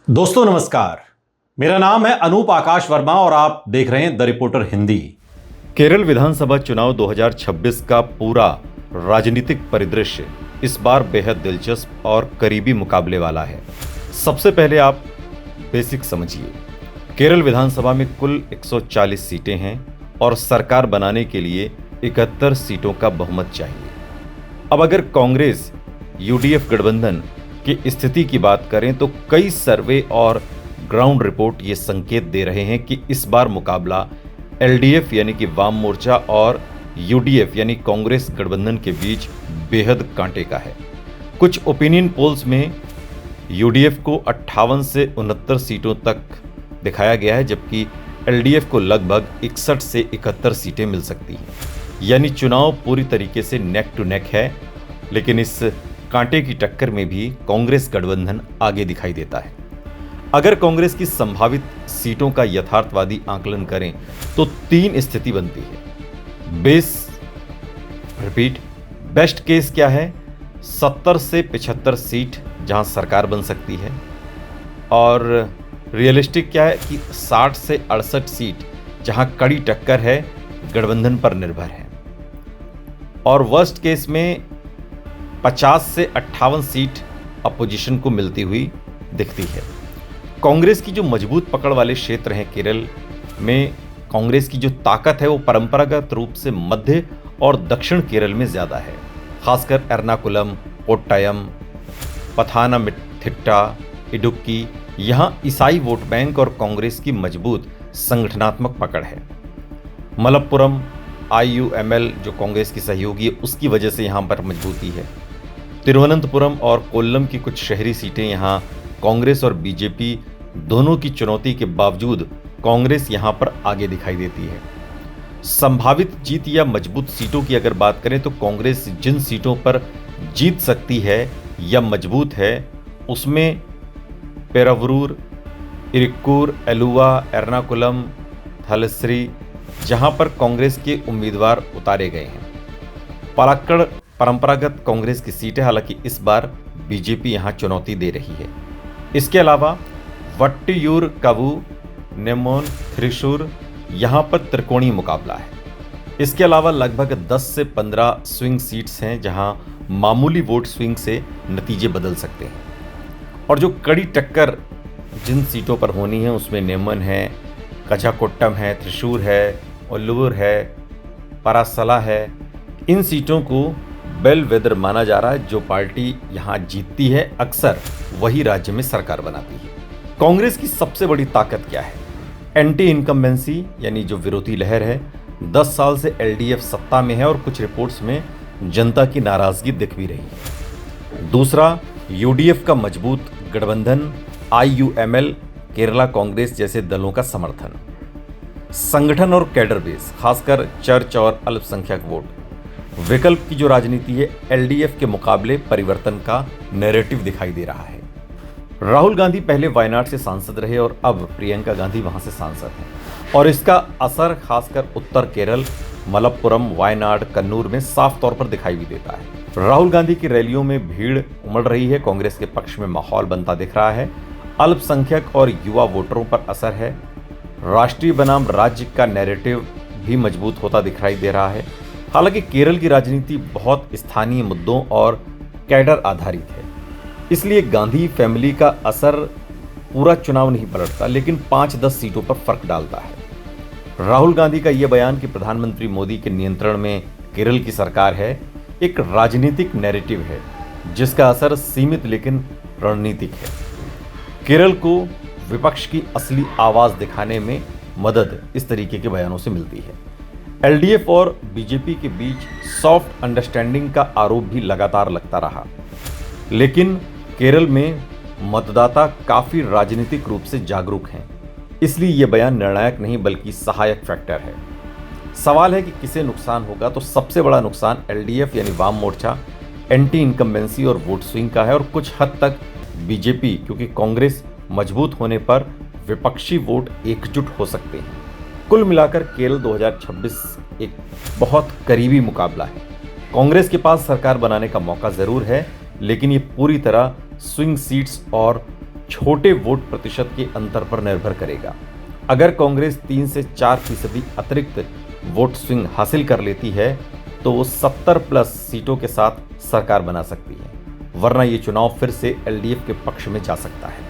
दोस्तों नमस्कार। मेरा नाम है अनूप आकाश वर्मा और आप देख रहे हैं द रिपोर्टर हिंदी। केरल विधानसभा चुनाव 2026 का पूरा राजनीतिक परिदृश्य इस बार बेहद दिलचस्प और करीबी मुकाबले वाला है। सबसे पहले आप बेसिक समझिए। केरल विधानसभा में कुल 140 सीटें हैं और सरकार बनाने के लिए 71 सीटों का बहुमत चाहिए। अब अगर कांग्रेस यूडीएफ गठबंधन की स्थिति की बात करें तो कई सर्वे और ग्राउंड रिपोर्ट ये संकेत दे रहे हैं कि इस बार मुकाबला एलडीएफ यानी कि वाम मोर्चा और यूडीएफ यानी कांग्रेस गठबंधन के बीच बेहद कांटे का है। कुछ ओपिनियन पोल्स में यूडीएफ को 58 से 69 सीटों तक दिखाया गया है, जबकि एलडीएफ को लगभग 61 से 71 सीटें मिल सकती हैं। यानी चुनाव पूरी तरीके से नेक टू नेक है, लेकिन इस कांटे की टक्कर में भी कांग्रेस गठबंधन आगे दिखाई देता है। अगर कांग्रेस की संभावित सीटों का यथार्थवादी आकलन करें तो तीन स्थिति बनती है। बेस्ट केस क्या है? 70 से 75 सीट जहां सरकार बन सकती है, और रियलिस्टिक क्या है कि 60 से 68 सीट जहां कड़ी टक्कर है, गठबंधन पर निर्भर है, और वर्स्ट केस में 50 से 58 सीट अपोजिशन को मिलती हुई दिखती है। कांग्रेस की जो मजबूत पकड़ वाले क्षेत्र हैं केरल में, कांग्रेस की जो ताकत है वो परंपरागत रूप से मध्य और दक्षिण केरल में ज़्यादा है, खासकर एर्नाकुलम, कोट्टायम, पथानामथिट्टा, इडुक्की। यहाँ ईसाई वोट बैंक और कांग्रेस की मजबूत संगठनात्मक पकड़ है। मलप्पुरम, IUML जो कांग्रेस की सहयोगी है, उसकी वजह से यहाँ पर मजबूती है। तिरुवनंतपुरम और कोल्लम की कुछ शहरी सीटें यहाँ कांग्रेस और बीजेपी दोनों की चुनौती के बावजूद कांग्रेस यहाँ पर आगे दिखाई देती है। संभावित जीत या मजबूत सीटों की अगर बात करें तो कांग्रेस जिन सीटों पर जीत सकती है या मजबूत है उसमें पेरावूर, इरिक्कूर, एलुवा, एर्नाकुलम, थालस्सेरी, जहां पर कांग्रेस के उम्मीदवार उतारे गए हैं। पलक्कड़ परंपरागत कांग्रेस की सीट है, हालांकि इस बार बीजेपी यहां चुनौती दे रही है। इसके अलावा वट्टियूर कावु, नेमोन, थ्रिशूर, यहां पर त्रिकोणीय मुकाबला है। इसके अलावा लगभग 10 से 15 स्विंग सीट्स हैं जहां मामूली वोट स्विंग से नतीजे बदल सकते हैं, और जो कड़ी टक्कर जिन सीटों पर होनी है उसमें नेमन है, कझाकोट्टम है, त्रिशूर है, ओल्लूर है, परासला है। इन सीटों को बेल वेदर माना जा रहा है। जो पार्टी यहाँ जीतती है अक्सर वही राज्य में सरकार बनाती है। कांग्रेस की सबसे बड़ी ताकत क्या है? एंटी इनकम्बेंसी यानी जो विरोधी लहर है। 10 साल से एलडीएफ सत्ता में है और कुछ रिपोर्ट्स में जनता की नाराजगी दिख भी रही है। दूसरा, यूडीएफ का मजबूत गठबंधन, IUML, केरला कांग्रेस जैसे दलों का समर्थन, संगठन और कैडर बेस, खासकर चर्च और अल्पसंख्यक वोट। विकल्प की जो राजनीति है, एलडीएफ के मुकाबले परिवर्तन का नैरेटिव दिखाई दे रहा है। राहुल गांधी पहले वायनाड से सांसद रहे और अब प्रियंका गांधी वहां से सांसद हैं, और इसका असर खासकर उत्तर केरल, मलप्पुरम, वायनाड, कन्नूर में साफ तौर पर दिखाई भी देता है। राहुल गांधी की रैलियों में भीड़ उमड़ रही है, कांग्रेस के पक्ष में माहौल बनता दिख रहा है। अल्पसंख्यक और युवा वोटरों पर असर है। राष्ट्रीय बनाम राज्य का नैरेटिव भी मजबूत होता दिखाई दे रहा है। हालांकि केरल की राजनीति बहुत स्थानीय मुद्दों और कैडर आधारित है, इसलिए गांधी फैमिली का असर पूरा चुनाव नहीं पलटता, लेकिन 5-10 सीटों पर फर्क डालता है। राहुल गांधी का यह बयान कि प्रधानमंत्री मोदी के नियंत्रण में केरल की सरकार है, एक राजनीतिक नैरेटिव है जिसका असर सीमित लेकिन रणनीतिक है। केरल को विपक्ष की असली आवाज दिखाने में मदद इस तरीके के बयानों से मिलती है। एलडीएफ और बीजेपी के बीच सॉफ्ट अंडरस्टैंडिंग का आरोप भी लगातार लगता रहा, लेकिन केरल में मतदाता काफी राजनीतिक रूप से जागरूक हैं, इसलिए यह बयान निर्णायक नहीं बल्कि सहायक फैक्टर है। सवाल है कि किसे नुकसान होगा, तो सबसे बड़ा नुकसान एलडीएफ यानी वाम मोर्चा, एंटी इनकम्बेंसी और वोट स्विंग का है, और कुछ हद तक बीजेपी, क्योंकि कांग्रेस मजबूत होने पर विपक्षी वोट एकजुट हो सकते हैं। कुल मिलाकर केरल 2026 एक बहुत करीबी मुकाबला है। कांग्रेस के पास सरकार बनाने का मौका जरूर है, लेकिन ये पूरी तरह स्विंग सीट्स और छोटे वोट प्रतिशत के अंतर पर निर्भर करेगा। अगर कांग्रेस 3 से 4% अतिरिक्त वोट स्विंग हासिल कर लेती है तो वो 70+ सीटों के साथ सरकार बना सकती है, वरना ये चुनाव फिर से एलडीएफ के पक्ष में जा सकता है।